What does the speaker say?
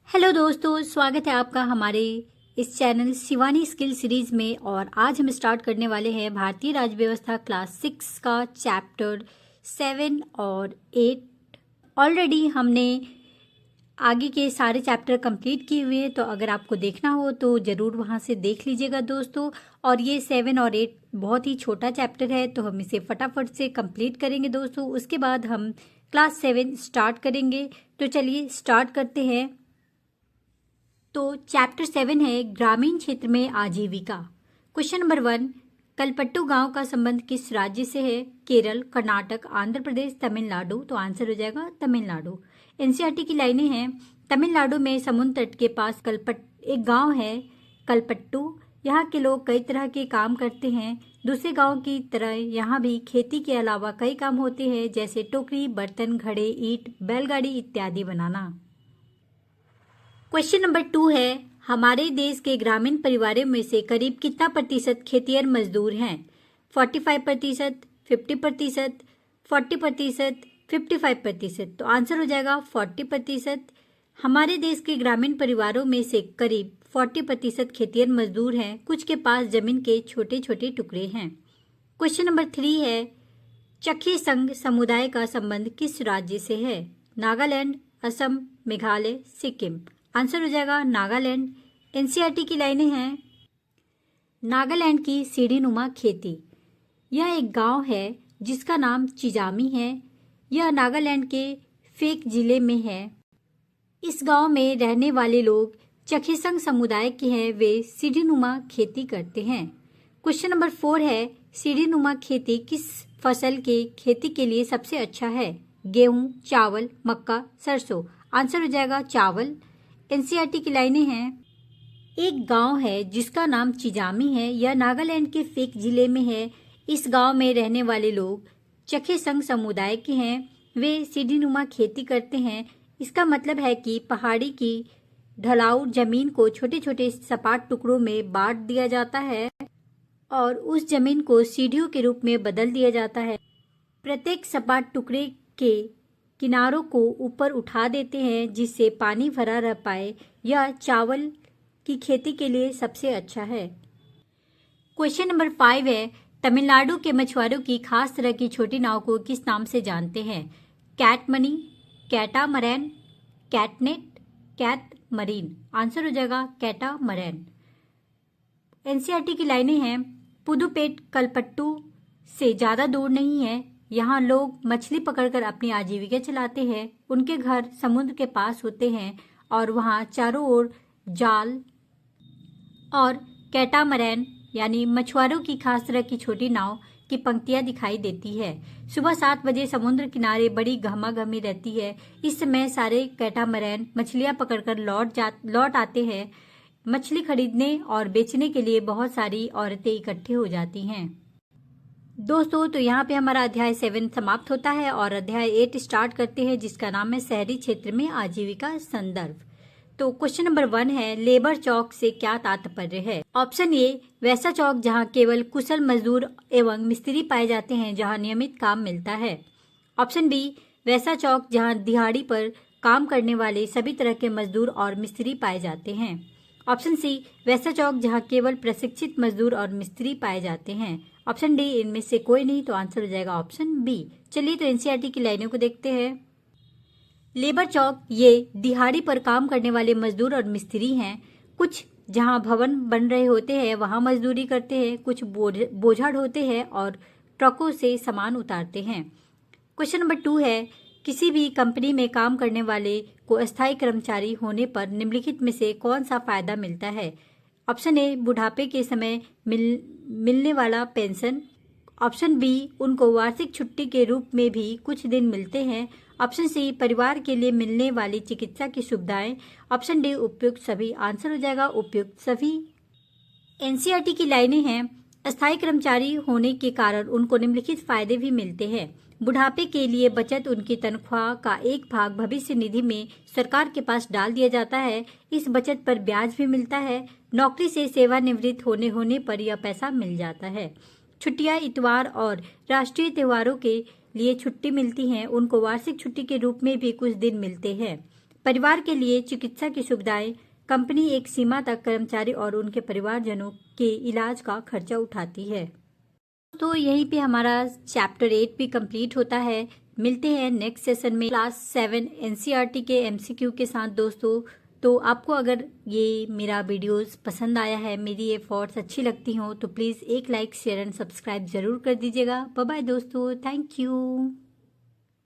Hello दोस्तों, स्वागत है आपका हमारे इस चैनल शिवानी स्किल सीरीज में। और आज हम स्टार्ट करने वाले हैं भारतीय राज्य व्यवस्था क्लास 6 का चैप्टर 7 और 8। ऑलरेडी हमने आगे के सारे चैप्टर कंप्लीट किए हुए हैं, तो अगर आपको देखना हो तो ज़रूर वहां से देख लीजिएगा दोस्तों। और ये 7 और 8 बहुत ही छोटा चैप्टर है, तो हम इसे फटाफट से कंप्लीट करेंगे दोस्तों। उसके बाद हम क्लास 7 स्टार्ट करेंगे। तो चलिए स्टार्ट करते हैं। तो चैप्टर 7 है ग्रामीण क्षेत्र में आजीविका। क्वेश्चन नंबर 1, कलपट्टू गांव का संबंध किस राज्य से है? केरल, कर्नाटक, आंध्र प्रदेश, तमिलनाडु। तो आंसर हो जाएगा तमिलनाडु। एनसीईआरटी की लाइनें हैं, तमिलनाडु में समुद्र तट के पास एक गांव है कलपट्टू। यहाँ के लोग कई तरह के काम करते हैं। दूसरे गांव की तरह यहाँ भी खेती के अलावा कई काम होते हैं, जैसे टोकरी, बर्तन, घड़े, ईंट, बैलगाड़ी इत्यादि बनाना। क्वेश्चन नंबर 2 है, हमारे देश के ग्रामीण परिवारों में से करीब कितना प्रतिशत खेतिहर मजदूर हैं? 45%, 50%, 40%, 55%। तो आंसर हो जाएगा 40%। हमारे देश के ग्रामीण परिवारों में से करीब 40% खेतिहर मजदूर हैं। कुछ के पास जमीन के छोटे छोटे टुकड़े हैं। क्वेश्चन नंबर 3 है, चखे संघ समुदाय का संबंध किस राज्य से है? नागालैंड, असम, मेघालय, सिक्किम। आंसर हो जाएगा नागालैंड। एनसीईआरटी की लाइनें हैं, नागालैंड की सीढ़ीनुमा खेती। यह एक गांव है जिसका नाम चिजामी है। यह नागालैंड के फेक जिले में है। इस गांव में रहने वाले लोग चखेसंग समुदाय के हैं। वे सीढ़ीनुमा खेती करते हैं। क्वेश्चन नंबर 4 है, सीढ़ीनुमा खेती किस फसल के खेती के लिए सबसे अच्छा है? गेहूं, चावल, मक्का, सरसों। आंसर हो जाएगा चावल। एनसीईआरटी की लाइनें हैं, एक गांव है जिसका नाम चिजामी है। यह नागालैंड के फेक जिले में है। इस गांव में रहने वाले लोग चखेसंग समुदाय के हैं। वे सीढ़ीनुमा खेती करते हैं। इसका मतलब है कि पहाड़ी की ढलाऊ जमीन को छोटे छोटे सपाट टुकड़ों में बांट दिया जाता है और उस जमीन को सीढ़ियों के रूप में बदल दिया जाता है। प्रत्येक सपाट टुकड़े के किनारों को ऊपर उठा देते हैं जिससे पानी भरा रह पाए। यह चावल की खेती के लिए सबसे अच्छा है। क्वेश्चन नंबर 5 है, तमिलनाडु के मछुआरों की खास तरह की छोटी नाव को किस नाम से जानते हैं? कैटमनी, कैटामरैन, कैटनेट, कैटमरीन। आंसर हो जाएगा कैटामरैन। एनसीईआरटी की लाइनें हैं, पुदुपेट कलपट्टू से ज्यादा दूर नहीं है। यहाँ लोग मछली पकड़कर अपनी आजीविका चलाते हैं। उनके घर समुद्र के पास होते हैं और वहाँ चारों ओर जाल और कैटामरैन यानी मछुआरों की खास तरह की छोटी नाव की पंक्तियां दिखाई देती है। सुबह 7 बजे समुद्र किनारे बड़ी गहमागहमी रहती है। इस समय सारे कैटामरैन मछलियां पकड़कर लौट आते हैं। मछली खरीदने और बेचने के लिए बहुत सारी औरतें इकट्ठे हो जाती हैं। दोस्तों, तो यहाँ पे हमारा अध्याय 7 समाप्त होता है और अध्याय 8 स्टार्ट करते हैं, जिसका नाम है शहरी क्षेत्र में आजीविका संदर्भ। तो क्वेश्चन नंबर 1 है, लेबर चौक से क्या तात्पर्य है? ऑप्शन ए, वैसा चौक जहाँ केवल कुशल मजदूर एवं मिस्त्री पाए जाते हैं, जहाँ नियमित काम मिलता है। ऑप्शन बी, वैसा चौक जहाँ दिहाड़ी पर काम करने वाले सभी तरह के मजदूर और मिस्त्री पाए जाते हैं। ऑप्शन सी, वैसा चौक जहाँ केवल प्रशिक्षित मजदूर और मिस्त्री पाए जाते हैं। ऑप्शन डी, इनमें से कोई नहीं। तो आंसर हो जाएगा ऑप्शन बी। चलिए तो एनसीईआरटी की लाइनों को देखते हैं। लेबर चौक ये दिहाड़ी पर काम करने वाले मजदूर और मिस्त्री हैं। कुछ जहां भवन बन रहे होते हैं वहां मजदूरी करते हैं। कुछ बोझा ढोते हैं और ट्रकों से सामान उतारते हैं। क्वेश्चन नंबर 2 है, किसी भी कंपनी में काम करने वाले को अस्थायी कर्मचारी होने पर निम्नलिखित में से कौन सा फायदा मिलता है? ऑप्शन ए, बुढ़ापे के समय मिलने वाला पेंशन। ऑप्शन बी, उनको वार्षिक छुट्टी के रूप में भी कुछ दिन मिलते हैं। ऑप्शन सी, परिवार के लिए मिलने वाली चिकित्सा की सुविधाएं। ऑप्शन डी, उपयुक्त सभी। आंसर हो जाएगा उपयुक्त सभी। एनसीईआरटी की लाइनें हैं, अस्थायी कर्मचारी होने के कारण उनको निम्नलिखित फायदे भी मिलते हैं। बुढ़ापे के लिए बचत, उनकी तनख्वाह का एक भाग भविष्य निधि में सरकार के पास डाल दिया जाता है। इस बचत पर ब्याज भी मिलता है। नौकरी से सेवानिवृत्त होने पर यह पैसा मिल जाता है। छुट्टियां, इतवार और राष्ट्रीय त्योहारों के लिए छुट्टी मिलती हैं। उनको वार्षिक छुट्टी के रूप में भी कुछ दिन मिलते हैं। परिवार के लिए चिकित्सा की सुविधाएं कंपनी एक सीमा तक कर्मचारी और उनके परिवारजनों के इलाज का खर्चा उठाती है। तो यहीं पे हमारा चैप्टर 8 भी कंप्लीट होता है। मिलते हैं नेक्स्ट सेशन में क्लास 7 एनसीईआरटी के एमसीक्यू के साथ दोस्तों। तो आपको अगर ये मेरा वीडियोस पसंद आया है, मेरी ये थॉट्स अच्छी लगती हो तो प्लीज़ एक लाइक शेयर एंड सब्सक्राइब ज़रूर कर दीजिएगा। बाय बाय दोस्तों, थैंक यू।